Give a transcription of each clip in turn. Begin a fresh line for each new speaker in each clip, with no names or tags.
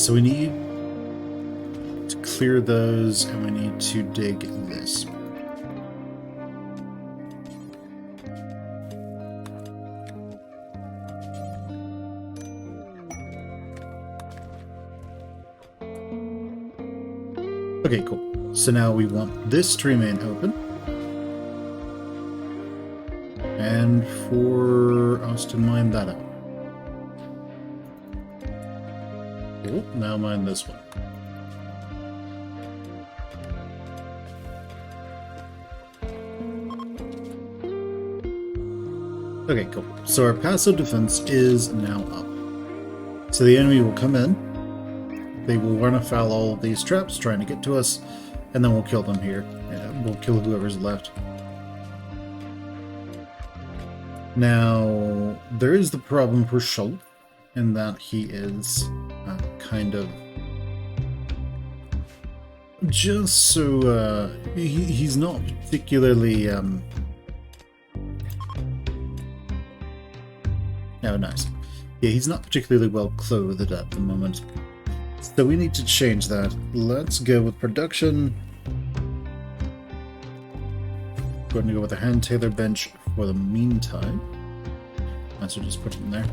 so we need to clear those, and we need to dig this. Okay, cool. So now we want this to remain open. And for us to mine that out. Cool. Now mine this one. Okay, cool. So our passive defense is now up. So the enemy will come in. They will run afoul all of these traps trying to get to us, and then we'll kill them here. Yeah, we'll kill whoever's left. Now, there is the problem for Schultz, in that he is kind of just so he's not particularly oh, nice. Yeah, he's not particularly well clothed at the moment. So we need to change that. Let's go with production. Going to go with a hand tailor bench for the meantime. So just put it in there.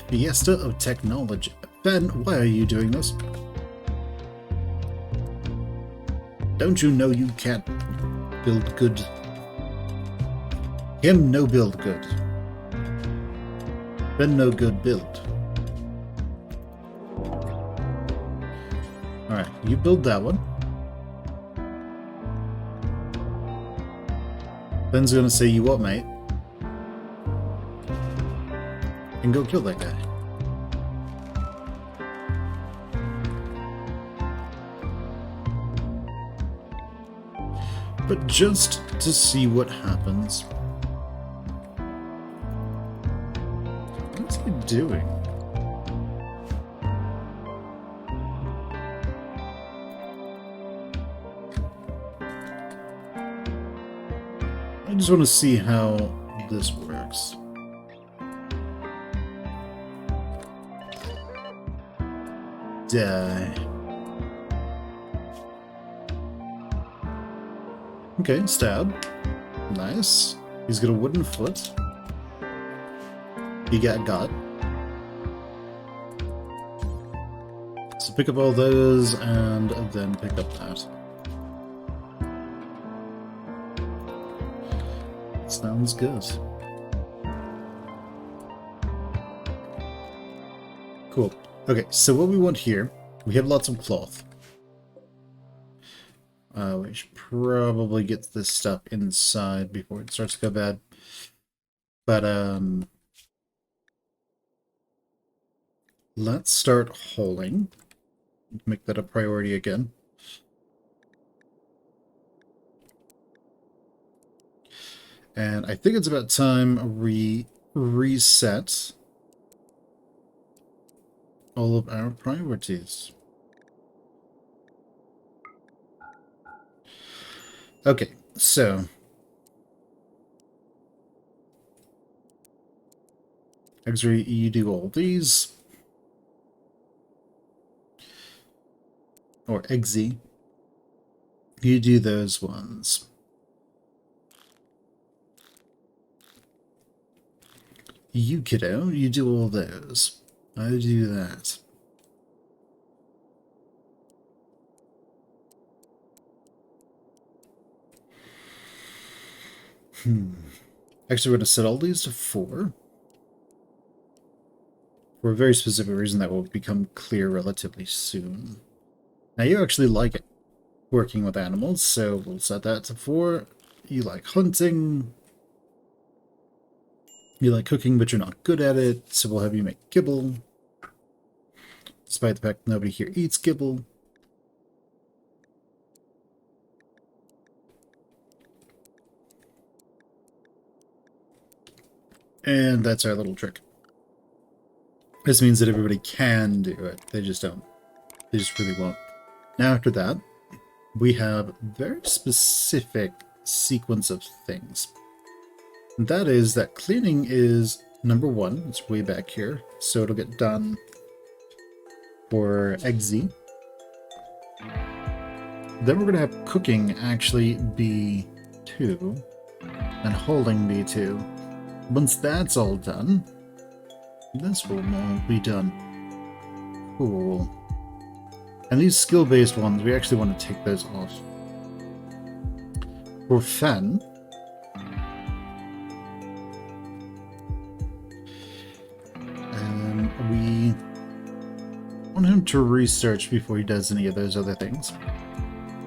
Fiesta of technology. Ben, why are you doing this? Don't you know you can't build good? Him no build good. Ben no good build. Alright, you build that one. Ben's gonna say, you what, mate? And go kill that guy. But just to see what happens. What's he doing? I just want to see how this works. Die. Okay, stab. Nice. He's got a wooden foot. He got. So pick up all those and then pick up that. Sounds good. Cool. Okay, so what we want here, we have lots of cloth. We should probably get this stuff inside before it starts to go bad. But, let's start hauling. Make that a priority again. And I think it's about time we reset all of our priorities. Okay, so X-ray, you do all these. Or Eggsy, you do those ones. You, kiddo, you do all those. I do that. Actually, we're going to set all these to 4. For a very specific reason that will become clear relatively soon. Now, you actually like it, working with animals, so we'll set that to 4. You like hunting. You like cooking, but you're not good at it, so we'll have you make kibble. Despite the fact nobody here eats kibble. And that's our little trick. This means that everybody can do it. They just don't. They just really won't. Now after that, we have a very specific sequence of things. And that is that cleaning is number 1. It's way back here, so it'll get done for XZ. Then we're going to have cooking actually be 2, and holding be 2. Once that's all done, this will all be done. Cool. And these skill-based ones, we actually want to take those off. For Fen, we want him to research before he does any of those other things.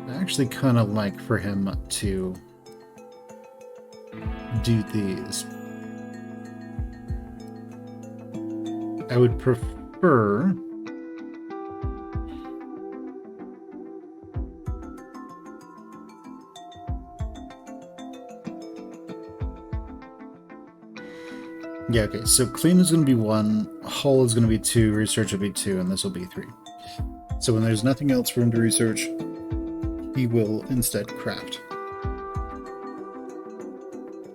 I actually kind of like for him to do these. I would prefer yeah, okay, so clean is going to be 1, hull is going to be 2, research will be 2, and this will be 3. So when there's nothing else for him to research, he will instead craft.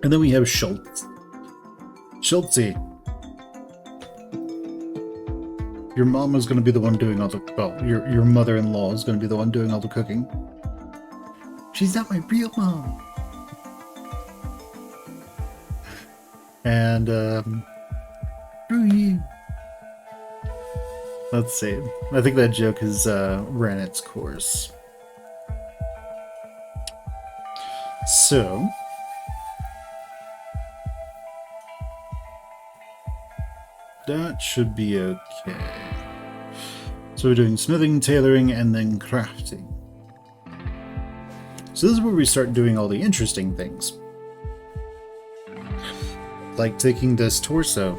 And then we have Schultz. Schultzy. Your mom is going to be the one doing all the... Well, your mother-in-law is going to be the one doing all the cooking. She's not my real mom. And, let's see. I think that joke has ran its course. So... that should be okay. So we're doing smithing, tailoring, and then crafting. So this is where we start doing all the interesting things. Like taking this torso.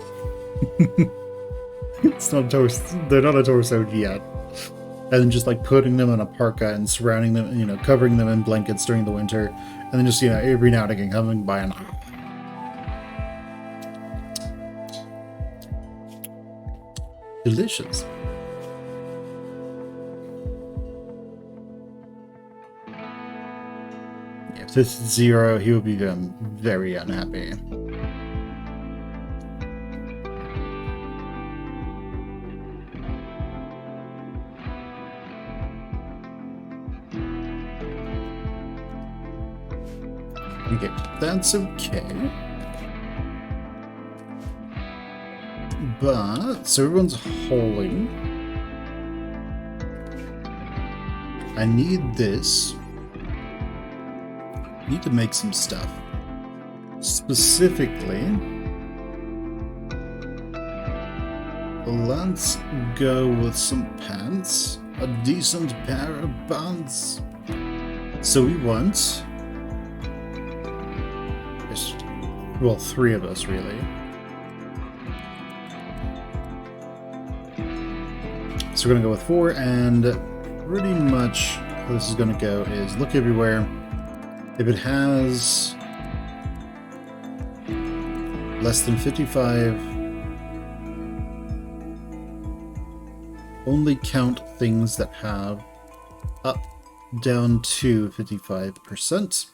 It's not a torso. They're not a torso yet. And then just like putting them in a parka and surrounding them, you know, covering them in blankets during the winter. And then just, you know, every now and again coming by and... delicious. If this is 0, he will be very unhappy. Okay, that's okay. But, so everyone's holding. I need this. I need to make some stuff. Specifically, let's go with some pants. A decent pair of pants. So we want... well, 3 of us, really. So we're going to go with 4, and pretty much how this is going to go is look everywhere. If it has less than 55, only count things that have up down to 55%.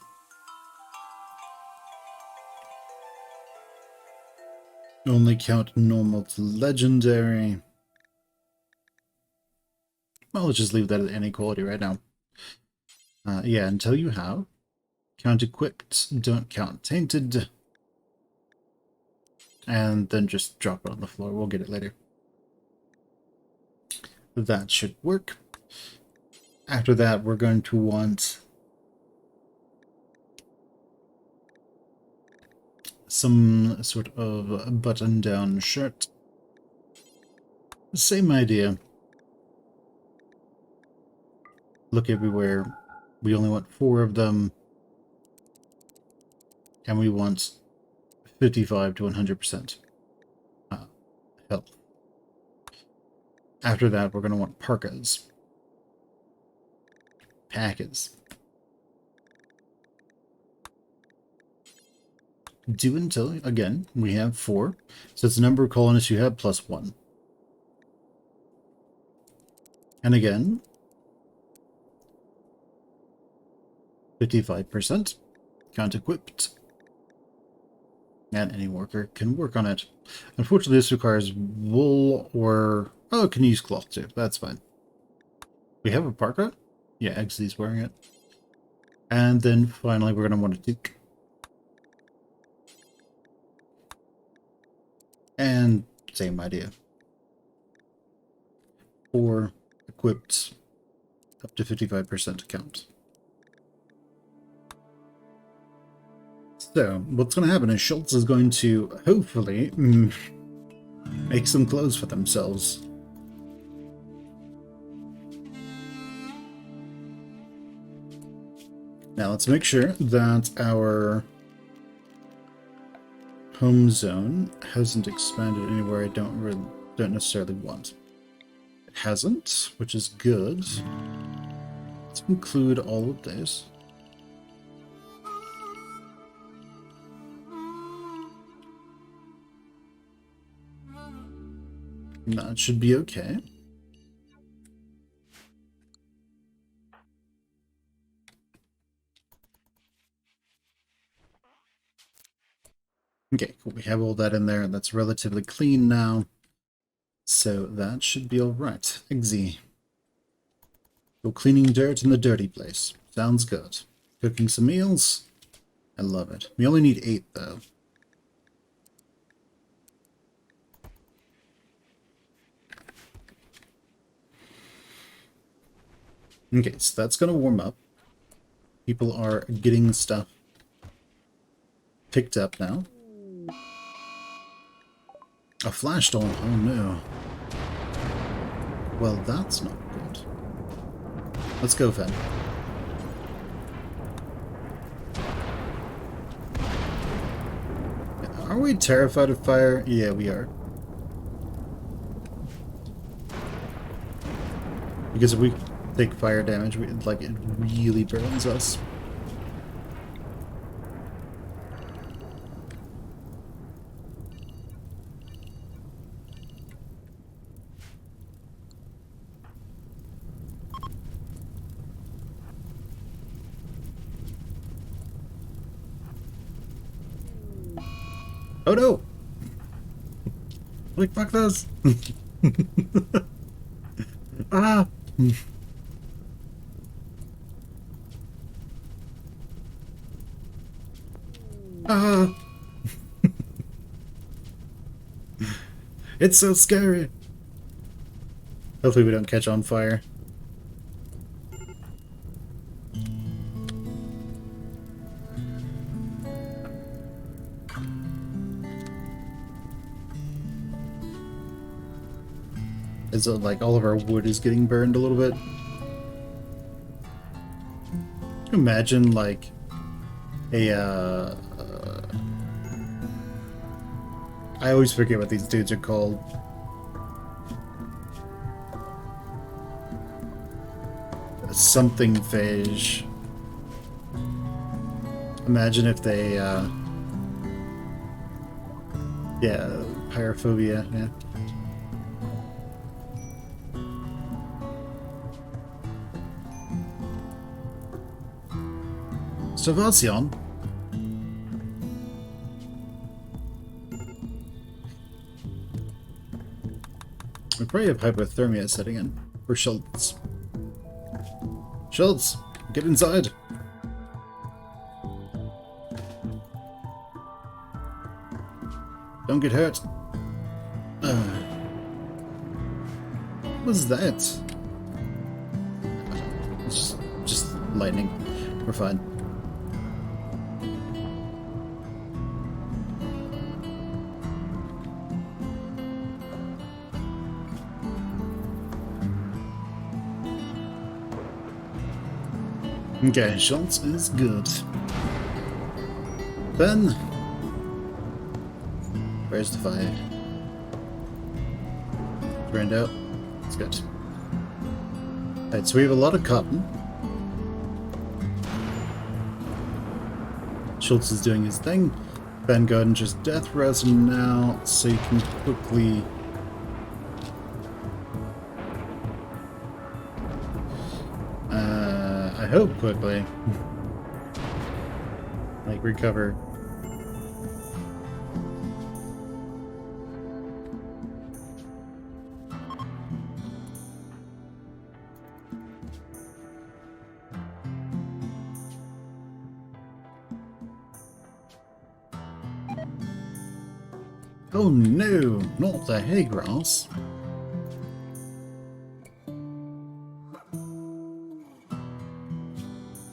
Only count normal to legendary. Well, let's just leave that at inequality right now. Yeah, until you have. Count equipped, don't count tainted. And then just drop it on the floor. We'll get it later. That should work. After that, we're going to want some sort of button-down shirt. Same idea. Look everywhere. We only want 4 of them. And we want 55 to 100% health. After that, we're going to want parkas. Packers. Do until, again, we have 4. So it's the number of colonists you have plus 1. And again, 55%. Count equipped. And any worker can work on it. Unfortunately, this requires wool or... Oh, it can use cloth too. That's fine. We have a parka? Yeah, Eggsy's wearing it. And then finally, we're going to want a toque. And same idea. 4 equipped, up to 55% count. So, what's going to happen is Schultz is going to, hopefully, make some clothes for themselves. Now, let's make sure that our home zone hasn't expanded anywhere I don't necessarily want. It hasn't, which is good. Let's include all of this. That should be okay. Okay, cool. We have all that in there. That's relatively clean now. So that should be alright. Eggsy. Go cleaning dirt in the dirty place. Sounds good. Cooking some meals. I love it. We only need 8 though. Okay, so that's going to warm up. People are getting stuff picked up now. A flash storm. Oh no. Well, that's not good. Let's go, Fen. Are we terrified of fire? Yeah, we are. Because if we take fire damage, it really burns us. Oh no! Like, fuck this! Ah! Ah! It's so scary! Hopefully we don't catch on fire. Is it like all of our wood is getting burned a little bit? Imagine like a I always forget what these dudes are called. Something phage. Imagine if they yeah, pyrophobia, yeah. Salvation. We probably have hypothermia setting in for Schultz. Schultz, get inside. Don't get hurt. What was that? It's just lightning. We're fine. Okay, Schultz is good. Then, where's the fire? Burned out. It's good. Alright, so we have a lot of cotton. Schultz is doing his thing. Ben, go ahead and just death resin now, so you can quickly... I hope quickly. Like, recover. Oh no, not the hay grass.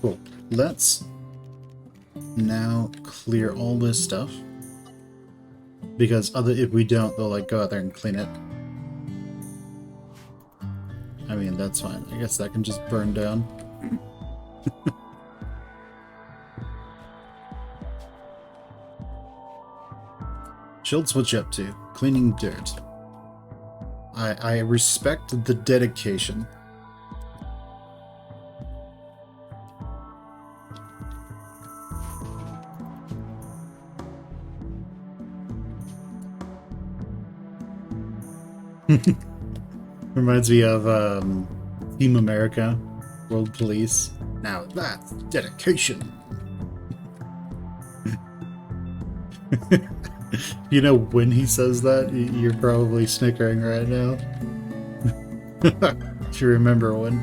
Cool. Let's now clear all this stuff. Because if we don't, they'll like go out there and clean it. I mean, that's fine. I guess that can just burn down. Schultz, what you up to? Cleaning dirt. I respect the dedication. Reminds me of Team America, World Police. Now that's dedication. You know, when he says that, you're probably snickering right now. If you remember when.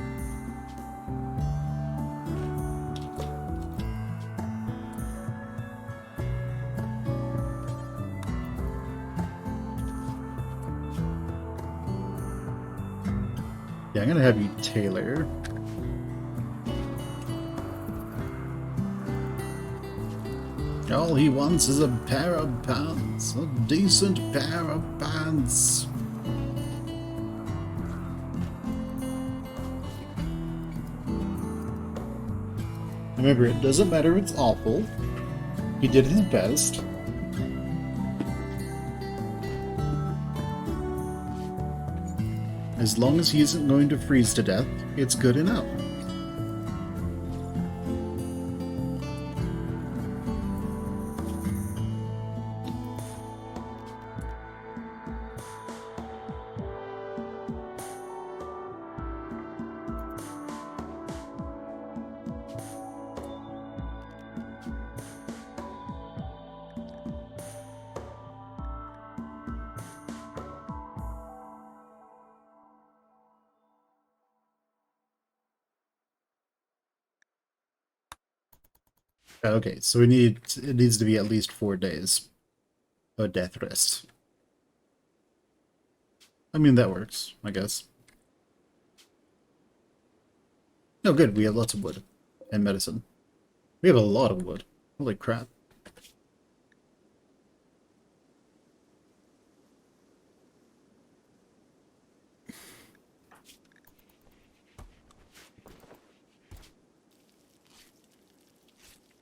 Yeah, I'm gonna have you tailor. All he wants is a pair of pants. A decent pair of pants. Remember, it doesn't matter if it's awful. He did his best. As long as he isn't going to freeze to death, it's good enough. Okay, so it needs to be at least 4 days of death rest. I mean, that works, I guess. Oh, good, we have lots of wood and medicine. We have a lot of wood. Holy crap.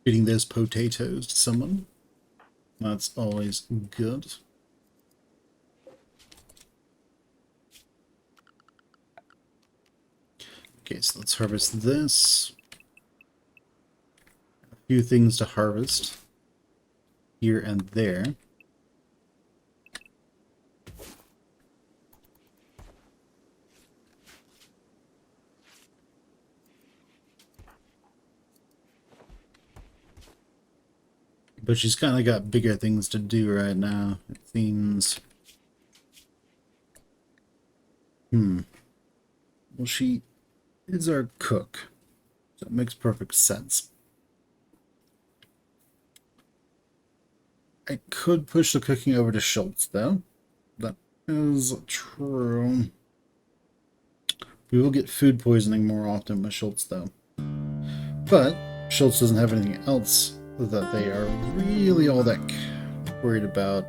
Feeding those potatoes to someone. That's always good. Okay, so let's harvest this. A few things to harvest here and there. But she's kind of got bigger things to do right now, it seems. Well, she is our cook, so it makes perfect sense. I could push the cooking over to Schultz, though. That is true. We will get food poisoning more often with Schultz, though. But Schultz doesn't have anything else that they are really all that worried about.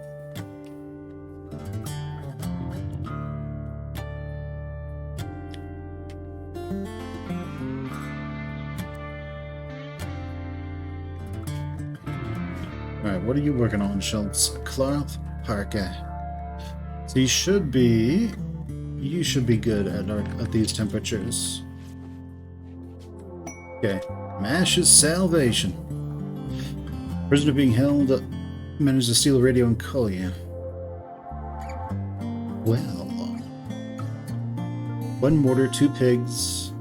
Alright, what are you working on, Schultz? Cloth parka. So you should be good at these temperatures. Okay, MASH is salvation. Prisoner being held managed to steal a radio and call you. Well, 1 mortar, 2 pigs.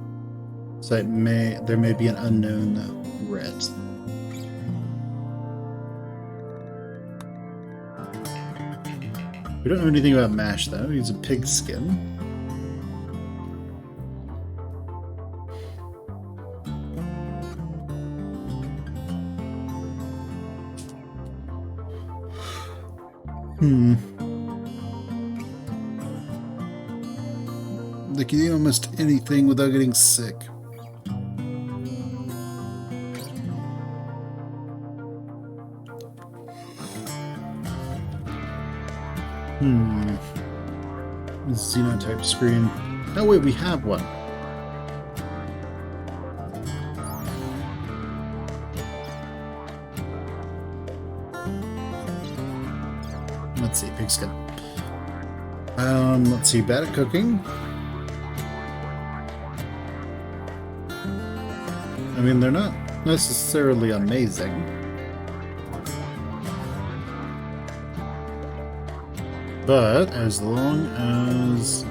So there may be an unknown threat. We don't know anything about MASH though. He's a pig skin. They can eat almost anything without getting sick. Xenotype screen. Oh wait, we have one. Let's see, pigskin. Let's see, bad at cooking. I mean, they're not necessarily amazing. But as long as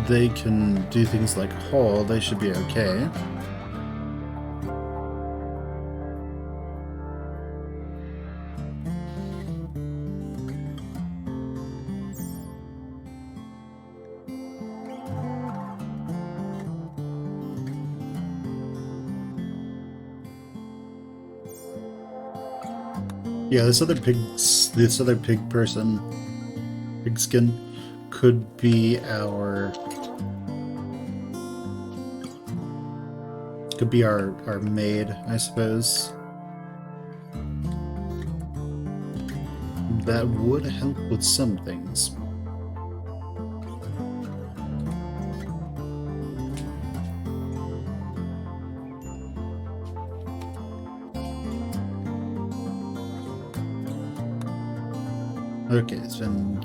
they can do things like haul, they should be okay. Yeah, this other pig person, pigskin, could be our maid, I suppose. That would help with some things. Okay, it's been...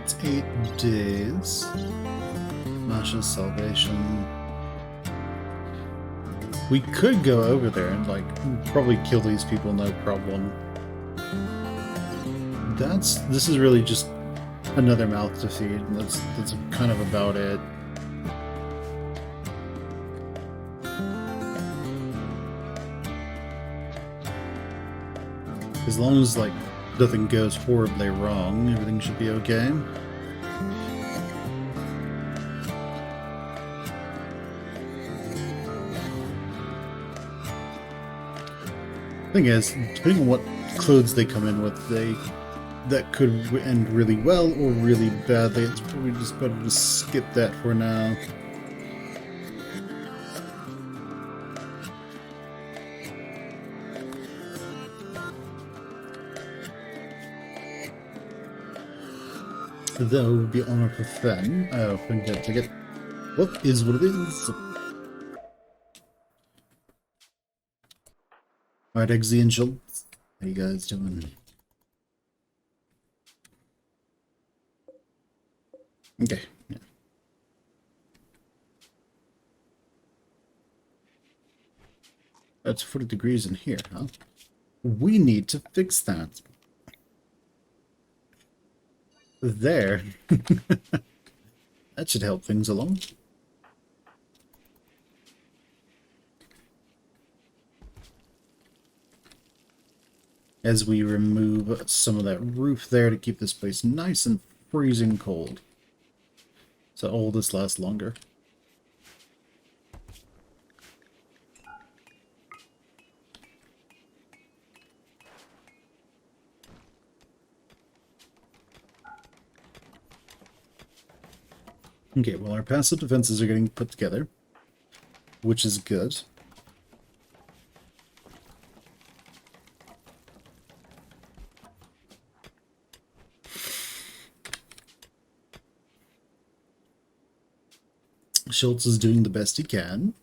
it's 8 days. Masha's salvation. We could go over there and, like, probably kill these people, no problem. This is really just another mouth to feed. That's kind of about it. As long as, like, nothing goes horribly wrong, everything should be okay. Thing is, depending on what clothes they come in with, that could end really well or really badly. It's probably just better to skip that for now. That would be honor for Fen. Oh, forget to get. What is what it is? Alright, Eggsy and Schultz. How you guys doing? Okay, yeah. That's 40 degrees in here, huh? We need to fix that. There. That should help things along. As we remove some of that roof there to keep this place nice and freezing cold. So all this lasts longer. Okay, well, our passive defenses are getting put together, which is good. Schultz is doing the best he can.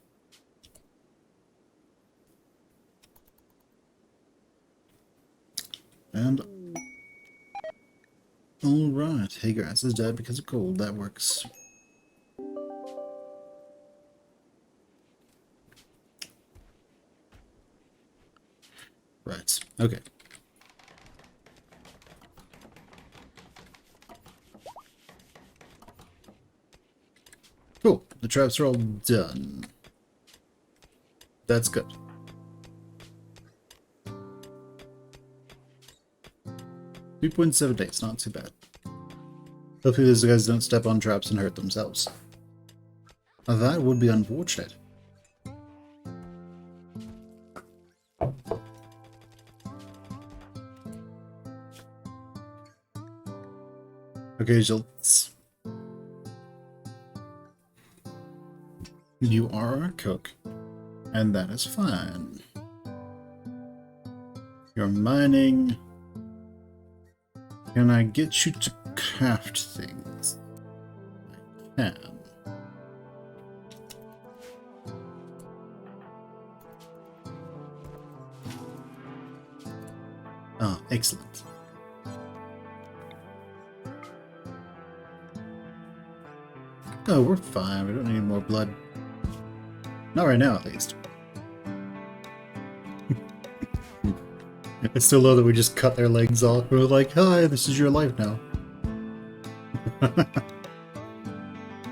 And alright, Haygrass is dead because of cold. That works. Right, okay. Cool, the traps are all done. That's good. 3.7 days, not too bad. Hopefully these guys don't step on traps and hurt themselves. Now that would be unfortunate. Okay, Jilts. You are our cook, and that is fine. You're mining. Can I get you to craft things? I can. Ah, excellent. Oh, we're fine. We don't need more blood. Not right now, at least. I still love that we just cut their legs off. We're like, hi, this is your life now.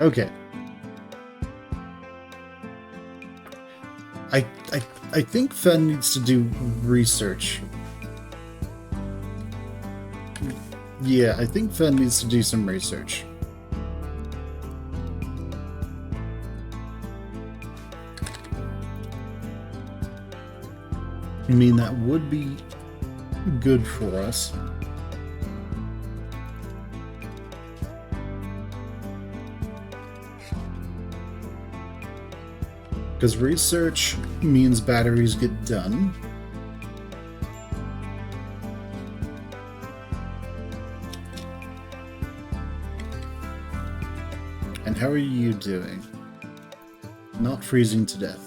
Okay. I think Fen needs to do research. Yeah, I think Fen needs to do some research. I mean, that would be good for us. Because research means batteries get done. And how are you doing? Not freezing to death.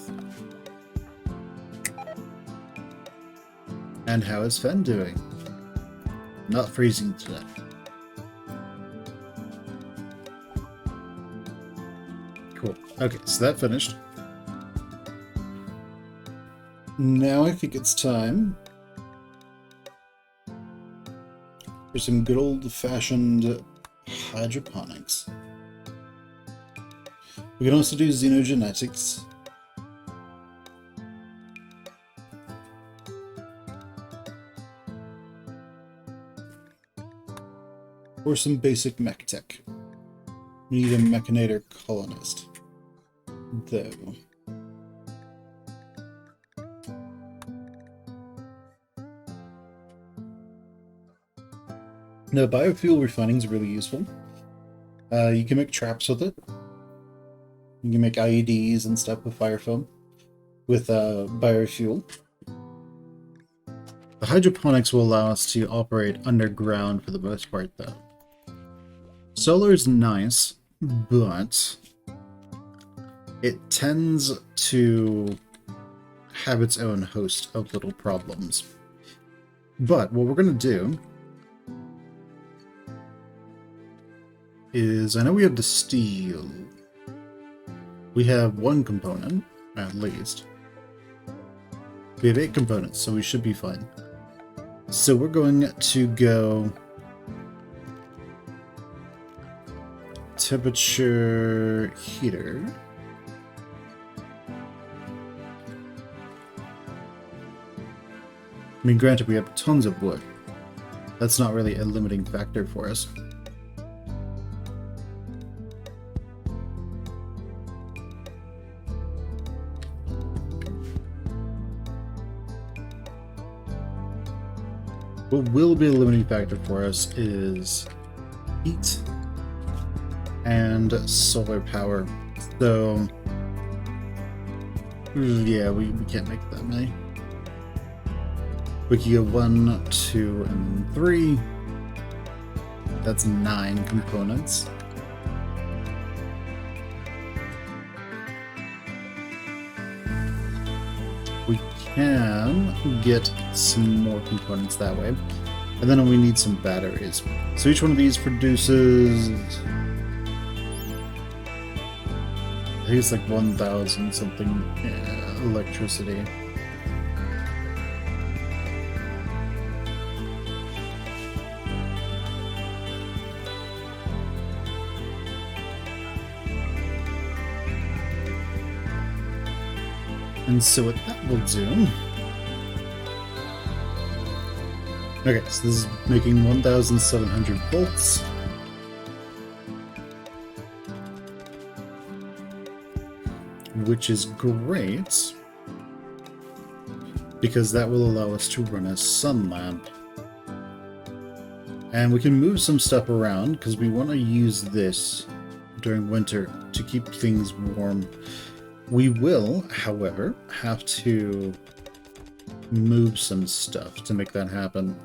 And how is Fen doing? Not freezing to death. Cool. Okay, so that finished. Now I think it's time for some good old-fashioned hydroponics. We can also do xenogenetics. Or some basic mech tech. We need a mechanator colonist. Though. No, biofuel refining is really useful. You can make traps with it. You can make IEDs and stuff with fire foam. With biofuel. The hydroponics will allow us to operate underground for the most part, though. Solar is nice, but it tends to have its own host of little problems. But what we're going to do is, I know we have the steel. We have one component, at least. We have 8 components, so we should be fine. So we're going to go temperature heater. I mean, granted, we have tons of wood. That's not really a limiting factor for us. What will be a limiting factor for us is heat and solar power. So, yeah, we can't make that many. We can go 1, 2, and 3. That's 9 components. We can get some more components that way. And then we need some batteries. So each one of these produces, I think it's like 1,000 something electricity. And so what that will do Okay, so this is making 1,700 volts. Which is great, because that will allow us to run a sun lamp. And we can move some stuff around, because we want to use this during winter to keep things warm. We will, however, have to move some stuff to make that happen.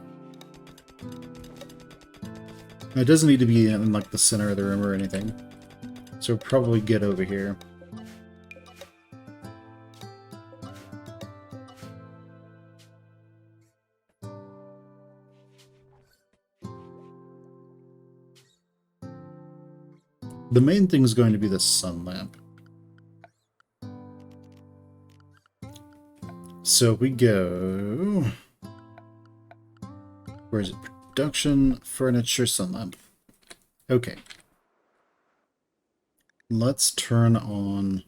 It doesn't need to be in like the center of the room or anything, so we'll probably get over here. The main thing is going to be the sun lamp. So we go... Where is it? Production, furniture, sun lamp. Okay. Let's turn on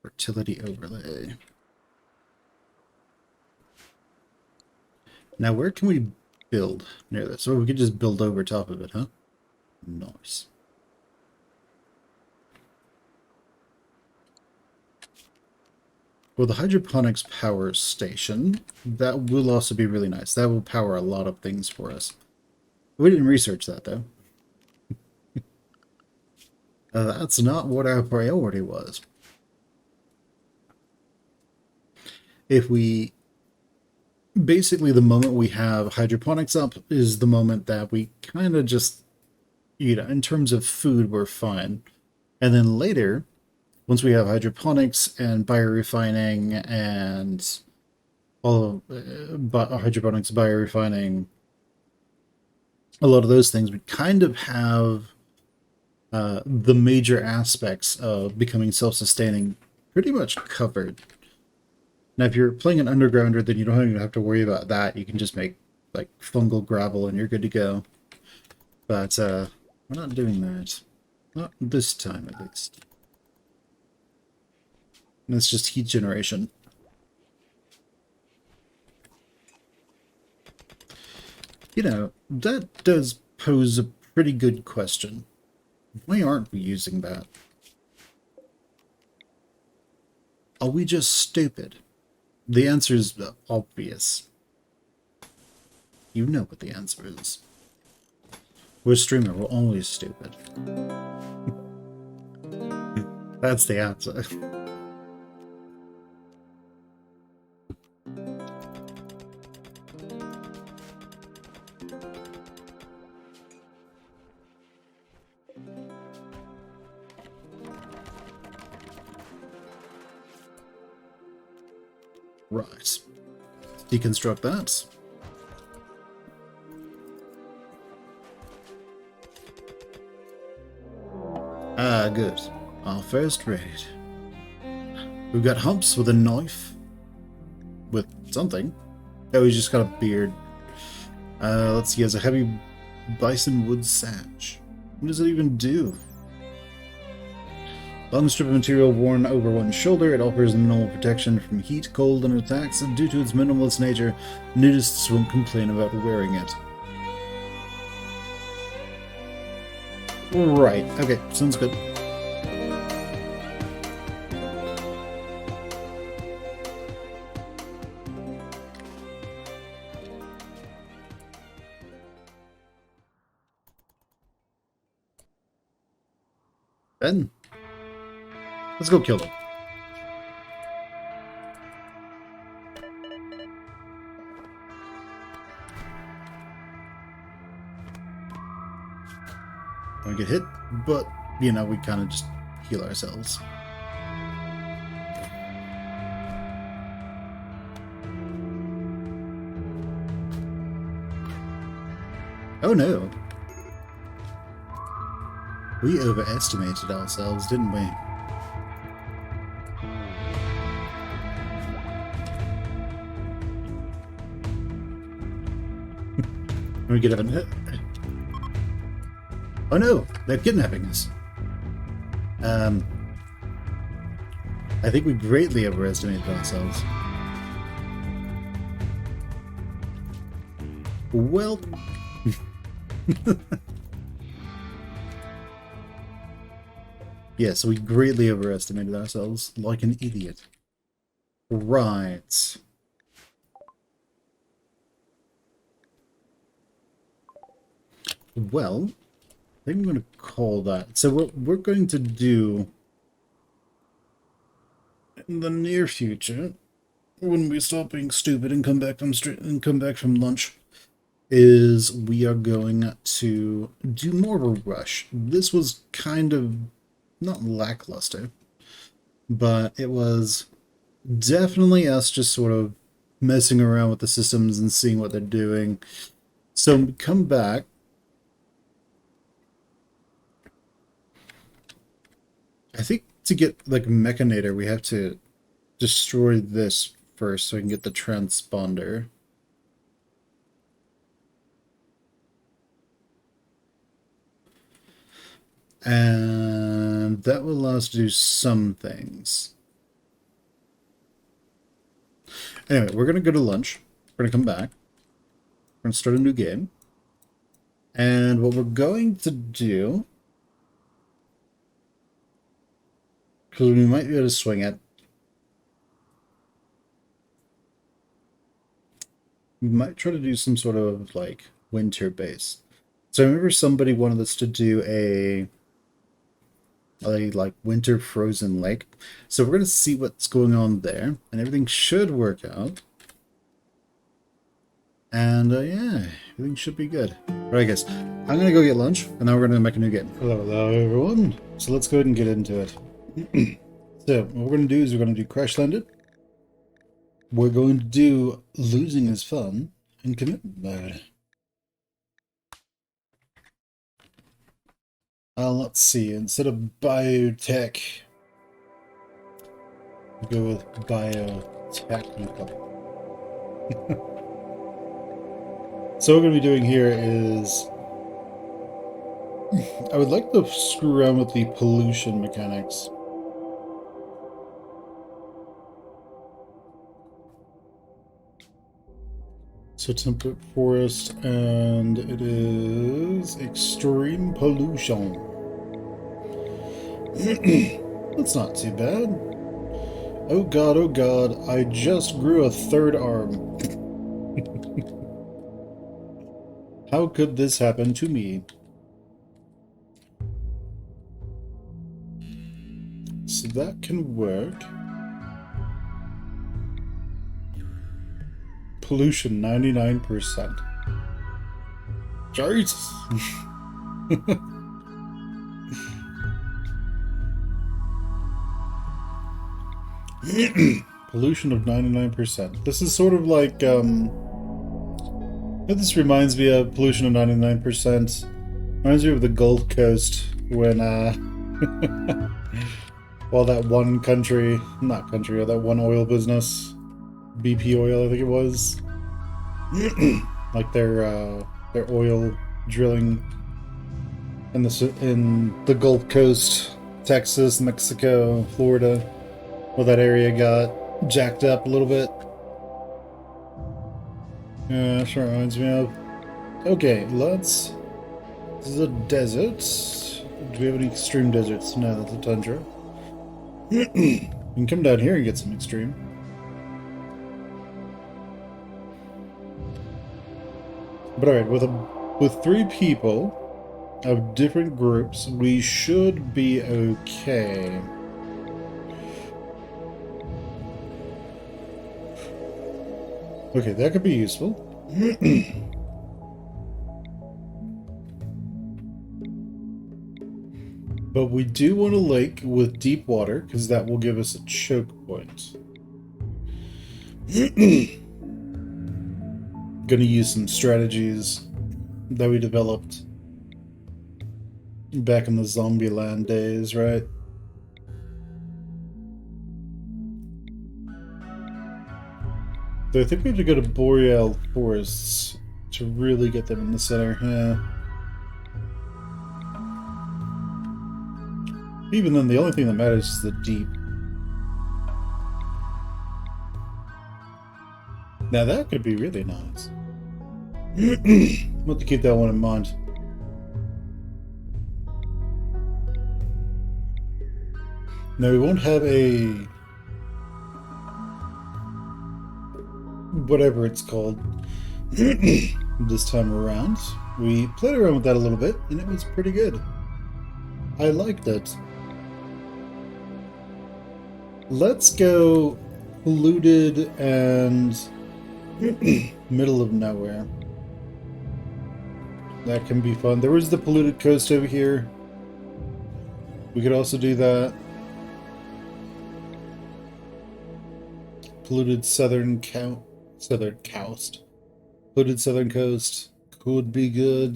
fertility overlay. Now where can we build near this? Or we could just build over top of it, huh? Nice. Well, the hydroponics power station, that will also be really nice. That will power a lot of things for us. We didn't research that, though. That's not what our priority was. If we... Basically, the moment we have hydroponics up is the moment that we kind of just, you know, in terms of food, we're fine. And then later... Once we have hydroponics and biorefining and all of hydroponics, biorefining, a lot of those things, we kind of have the major aspects of becoming self-sustaining pretty much covered. Now, if you're playing an undergrounder, then you don't even have to worry about that. You can just make like fungal gravel and you're good to go. But we're not doing that. Not this time, at least. And it's just heat generation. You know, that does pose a pretty good question. Why aren't we using that? Are we just stupid? The answer is obvious. You know what the answer is. We're a streamer, we're always stupid. That's the answer. Right. Deconstruct that. Ah, good. Our first raid. We've got Humps with a knife. With something. Oh, he's just got a beard. Let's see, he has a heavy bison wood sash. What does it even do? Long strip of material worn over one shoulder, it offers minimal protection from heat, cold, and attacks, and due to its minimalist nature, nudists won't complain about wearing it. Right, okay, sounds good. Ben? Let's go kill them. We get hit, but, you know, we kind of just heal ourselves. Oh no! We overestimated ourselves, didn't we? We get up and... Oh no! They're kidnapping us. I think we greatly overestimated ourselves. Well... Yes, we greatly overestimated ourselves, like an idiot. Right. Well, I think I'm going to call that. So what we're going to do in the near future, when we stop being stupid and come back from lunch, is we are going to do more of a rush. This was kind of not lackluster, but it was definitely us just sort of messing around with the systems and seeing what they're doing. So we come back. I think to get like Mechanator, we have to destroy this first so I can get the transponder. And that will allow us to do some things. Anyway, we're going to go to lunch. We're going to come back. We're going to start a new game. And what we're going to do, because we might be able to swing it, we might try to do some sort of like winter base. So I remember somebody wanted us to do a like winter frozen lake. So we're going to see what's going on there, and everything should work out. And yeah, everything should be good. Alright guys, I'm going to go get lunch, and now we're going to make a new game. Hello everyone. So let's go ahead and get into it. So what we're going to do is we're going to do Crash Landed. We're going to do Losing is Fun and Commitment Mode. Let's see, instead of biotech, we'll go with biotechnical. So what we're going to be doing here is, I would like to screw around with the pollution mechanics. So temperate forest, and it is extreme pollution. That's not too bad. Oh god, I just grew a third arm. How could this happen to me? So that can work. Pollution 99%. Jesus. Pollution of 99%. This is sort of like this reminds me of pollution of 99%. Reminds me of the Gulf Coast when well, that one country, not country, or that one oil business, BP Oil, I think it was. Like their oil drilling in the Gulf Coast, Texas, Mexico, Florida, where that area got jacked up a little bit. Yeah, sure reminds me of. Okay, let's. This is a desert. Do we have any extreme deserts? No, that's a tundra. We can come down here and get some extreme. But alright, with 3 people of different groups, we should be okay. Okay, that could be useful. But we do want a lake with deep water, because that will give us a choke point. Gonna use some strategies that we developed back in the Zombieland days, right? So I think we have to go to Boreal Forests to really get them in the center. Yeah. Even then, the only thing that matters is the deep. Now that could be really nice. I'll have to keep that one in mind. Now we won't have a... whatever it's called this time around. We played around with that a little bit, and it was pretty good. I liked it. Let's go polluted and middle of nowhere. That can be fun. There was the polluted coast over here. We could also do that. Polluted southern coast. Polluted southern coast could be good.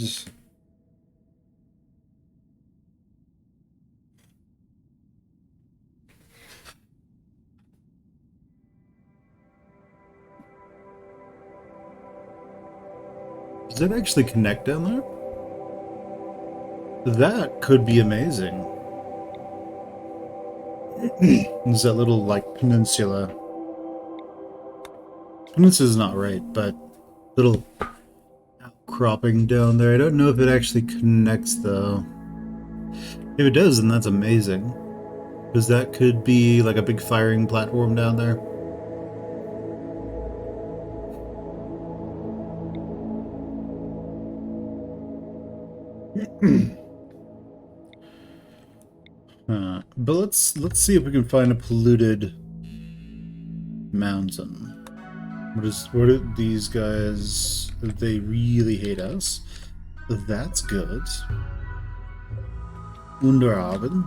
Does that actually connect down there? That could be amazing. There's that little, like, peninsula. Peninsula's not right, but little outcropping down there. I don't know if it actually connects, though. If it does, then that's amazing. Because that could be, like, a big firing platform down there. But let's see if we can find a polluted mountain. What are these guys? They really hate us. That's good. Underhaven.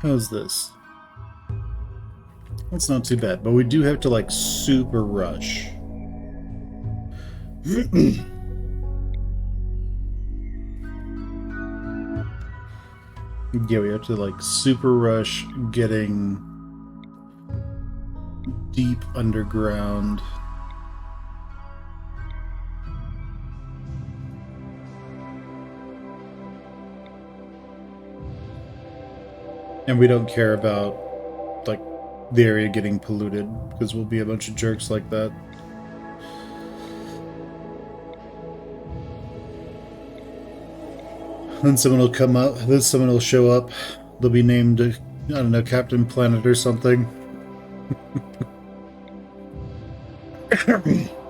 How's this? That's not too bad, but we do have to, like, super rush. Yeah, we have to, like, super rush getting deep underground. And we don't care about, like, the area getting polluted, because we'll be a bunch of jerks like that. Then someone will come up, then someone will show up. They'll be named, I don't know, Captain Planet or something.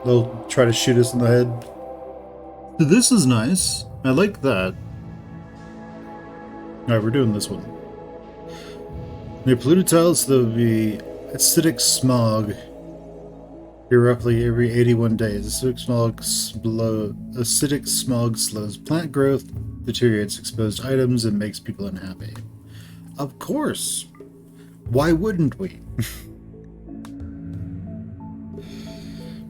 They'll try to shoot us in the head. This is nice. I like that. Alright, we're doing this one. Near polluted tiles, there'll be acidic smog here roughly every 81 days. Acidic smog slows plant growth, deteriorates exposed items, and makes people unhappy. Of course! Why wouldn't we?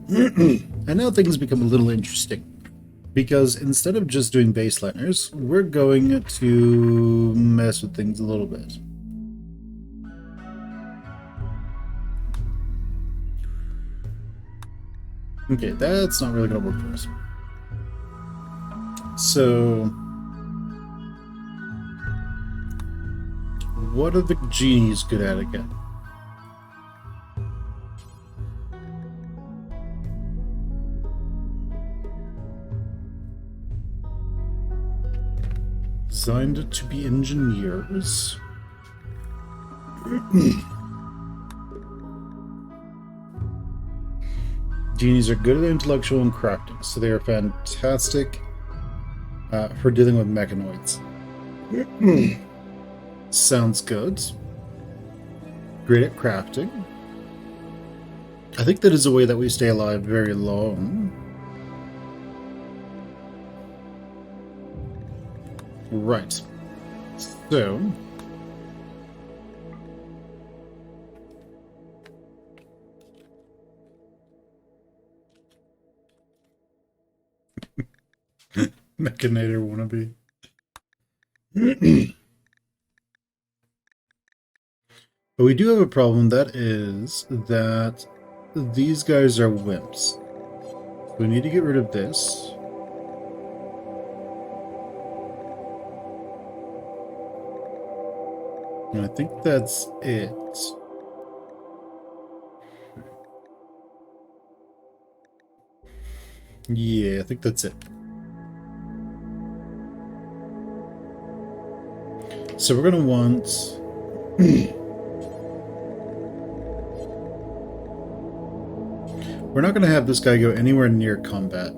And now things become a little interesting. Because instead of just doing baseliners, we're going to mess with things a little bit. Okay, that's not really going to work for us. So, what are the genies good at again? Designed to be engineers. Genies are good at intellectual and crafting, so they are fantastic for dealing with mechanoids. Sounds good. Great at crafting. I think that is a way that we stay alive very long. Right. So... Mechanator wannabe. But we do have a problem, that is that these guys are wimps. We need to get rid of this. And I think that's it. Yeah, I think that's it. So we're going to want... We're not going to have this guy go anywhere near combat.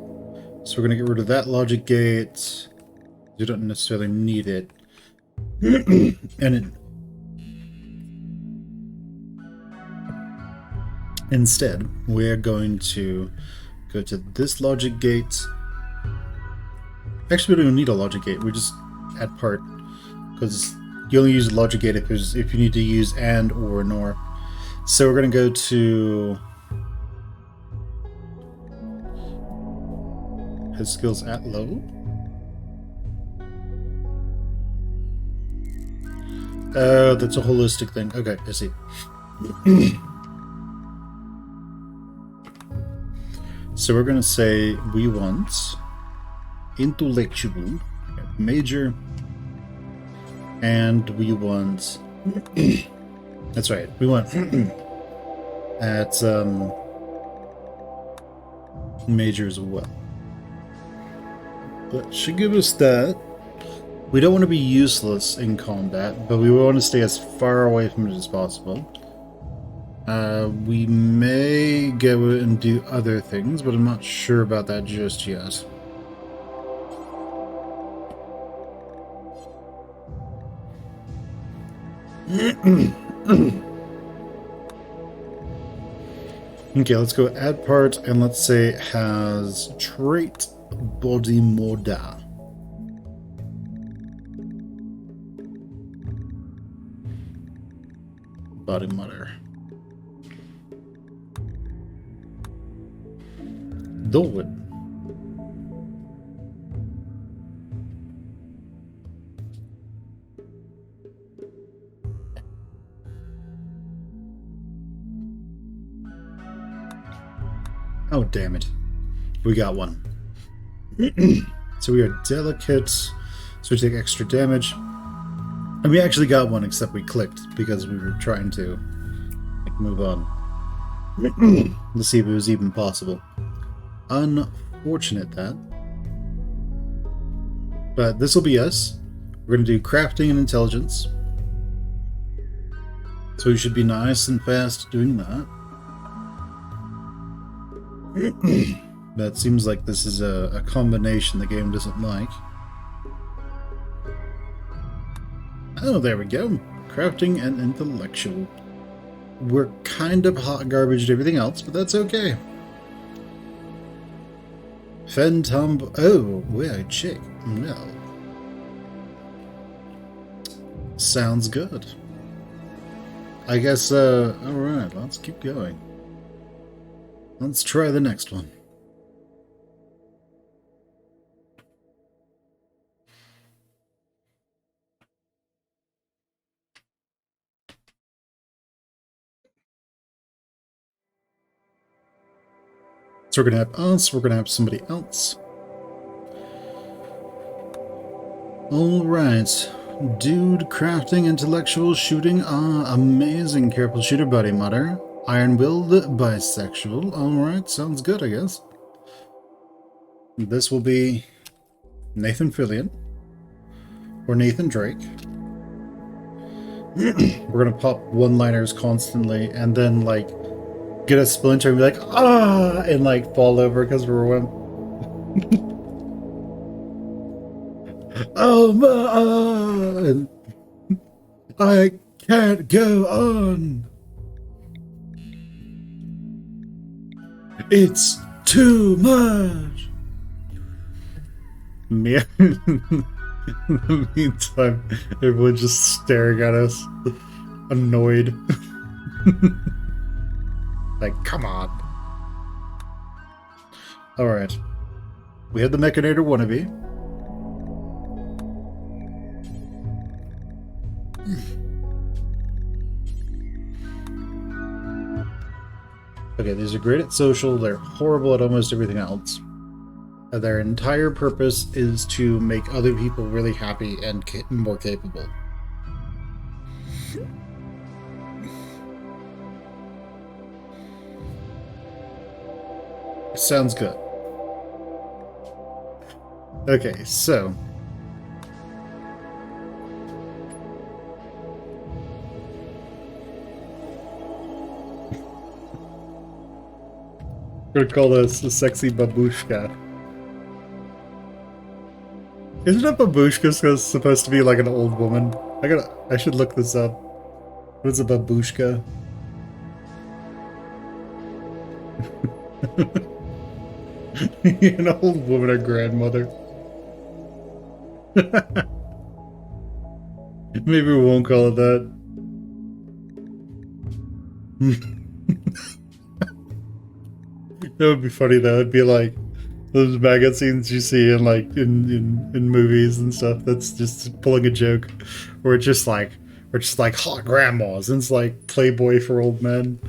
So we're going to get rid of that logic gate. You don't necessarily need it. Instead, we're going to go to this logic gate. Actually, we don't need a logic gate. We just add part, because you only use a logic gate if you need to use and or nor. So we're going to go to his skills at low. Oh, that's a holistic thing. Okay, I see. So we're going to say we want intellectual, major, and we want... That's right, we want at major as well. That should give us that. We don't want to be useless in combat, but we want to stay as far away from it as possible. We may go and do other things, but I'm not sure about that just yet. Okay, let's go add part, and let's say it has trait body moda. Body mother. Dolwood. Oh, damn it. We got one. So we are delicate, so we take extra damage. And we actually got one, except we clicked because we were trying to move on. Let's see if it was even possible. Unfortunate that. But this will be us. We're going to do crafting and intelligence. So we should be nice and fast doing that. That seems like this is a combination the game doesn't like. Oh, there we go. Crafting and intellectual. We're kind of hot garbage to everything else, but that's okay. Fentumb. Oh, we're chick. No. Sounds good. I guess, alright, let's keep going. Let's try the next one. So we're going to have us, we're going to have somebody else. Alright. Dude, crafting, intellectual, shooting. Ah, amazing. Careful shooter, buddy, mutter. Iron-willed, bisexual. Alright, sounds good, I guess. This will be Nathan Fillion. Or Nathan Drake. We're gonna pop one-liners constantly, and then, like, get a splinter and be like, ah! And, like, fall over because we're one. Oh my! I can't go on! It's too much! In the meantime, everyone's just staring at us, annoyed. Like, come on. Alright. We had the Mechanator wannabe. Okay, these are great at social, they're horrible at almost everything else. Their entire purpose is to make other people really happy and more capable. Sounds good. Okay, so we're gonna call this a sexy babushka. Isn't a babushka supposed to be like an old woman? I should look this up. What's a babushka? An old woman or grandmother. Maybe we won't call it that. That would be funny though. It'd be like those magazines you see in like in movies and stuff. That's just pulling a joke, or just like hot grandmas, and it's like Playboy for old men.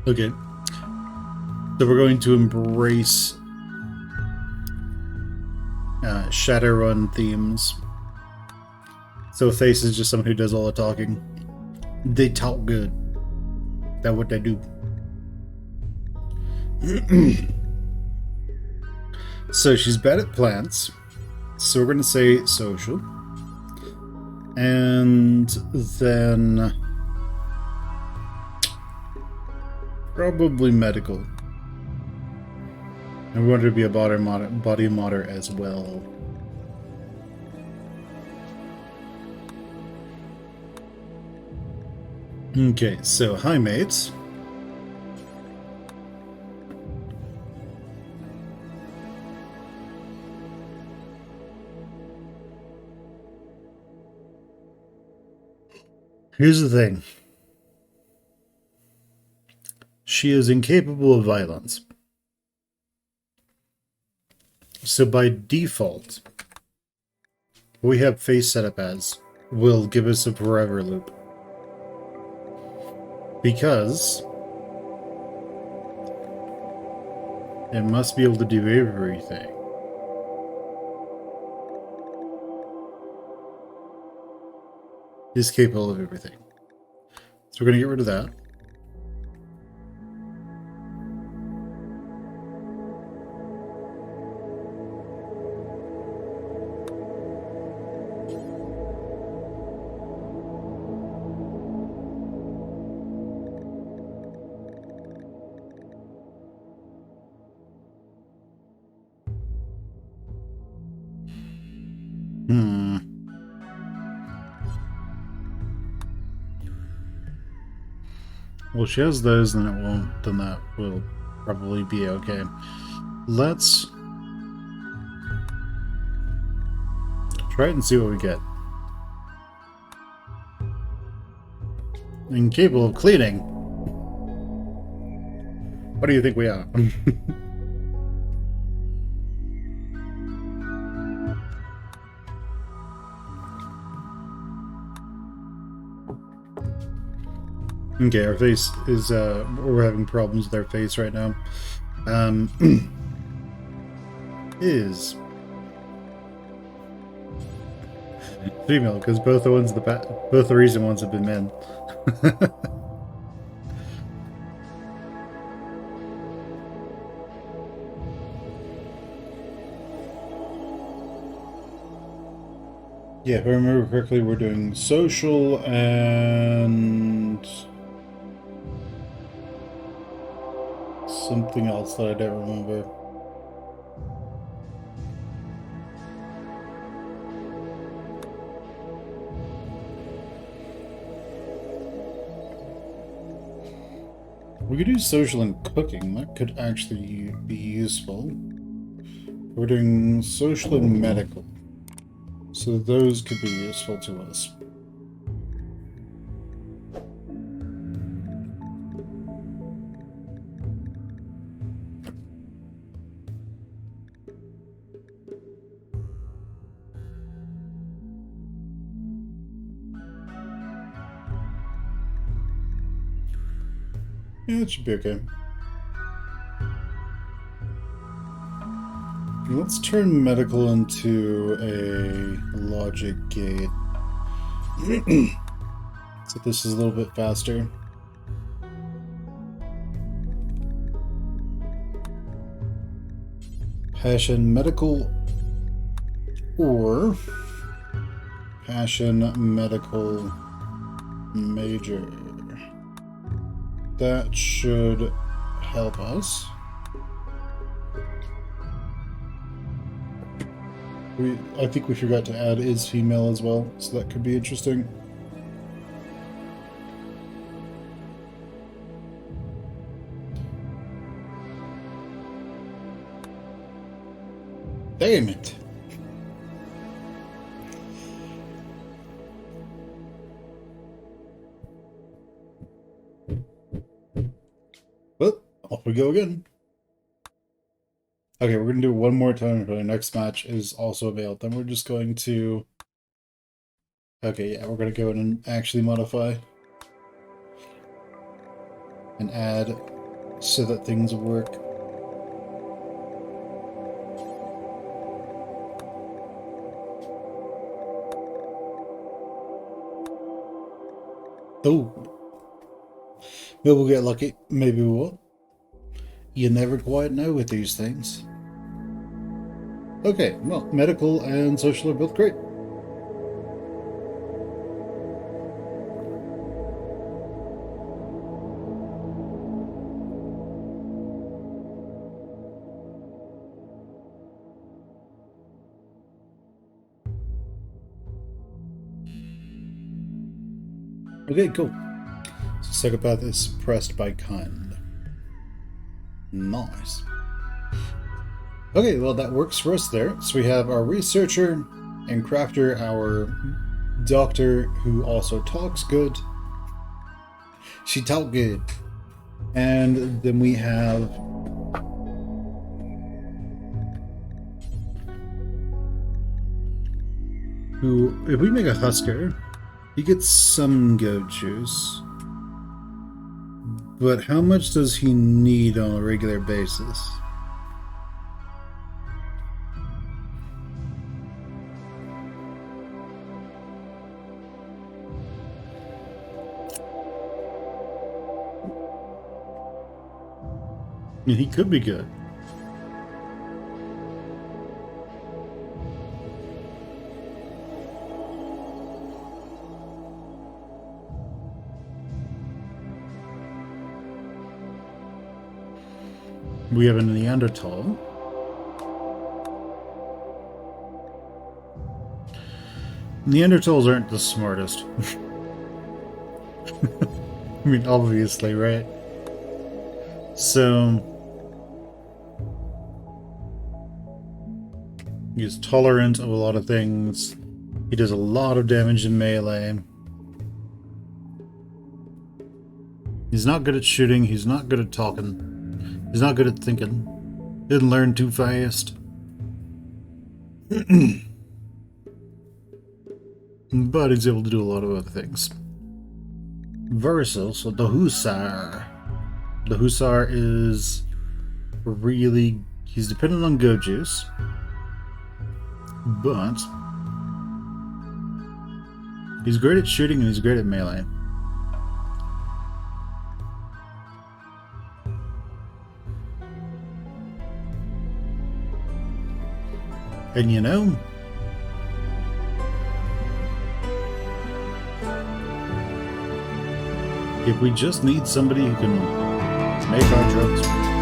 Okay, so we're going to embrace Shadowrun themes. So Face is just someone who does all the talking. They talk good. That's what they do. So she's bad at plants. So we're going to say social. And then probably medical. And we want her to be a body modder as well. Okay, so hi mates. Here's the thing. She is incapable of violence. So by default, what we have Face set up as will give us a forever loop. Because it must be able to do everything. Is capable of everything. So we're going to get rid of that. Well, she has those, then it won't. Then that will probably be okay. Let's try it and see what we get. Incapable of cleaning. What do you think we are? Okay, our face is, we're having problems with our face right now. Is female, because both the recent ones have been men. Yeah, if I remember correctly, we're doing social and something else that I don't remember. We could do social and cooking. That could actually be useful. We're doing social and medical. So those could be useful to us. Yeah, it should be okay. Let's turn medical into a logic gate. So this is a little bit faster. Passion Medical or Passion Medical Major. That should help us. I think we forgot to add is female as well, so that could be interesting. Damn it! Well, off we go again. Okay, we're going to do it one more time until our next match is also available. Then we're just going to... Okay, yeah, we're going to go in and actually modify. And add so that things work. Oh. Maybe we'll get lucky. Maybe we won't. You never quite know with these things. Okay, well, medical and social are both great. Okay, cool. So psychopath is suppressed by kind. Nice. Okay, well that works for us there. So we have our researcher and crafter, our doctor who also talks good. She talk good. And then we have who, if we make a Husker, he gets some goat juice. But how much does he need on a regular basis? I mean, he could be good. We have a Neanderthal. Neanderthals aren't the smartest. I mean, obviously, right? So... he's tolerant of a lot of things. He does a lot of damage in melee. He's not good at shooting. He's not good at talking. He's not good at thinking. Didn't learn too fast. But he's able to do a lot of other things. Versus the Hussar. The Hussar is really... he's dependent on go juice. But he's great at shooting and he's great at melee. And you know, if we just need somebody who can make our drugs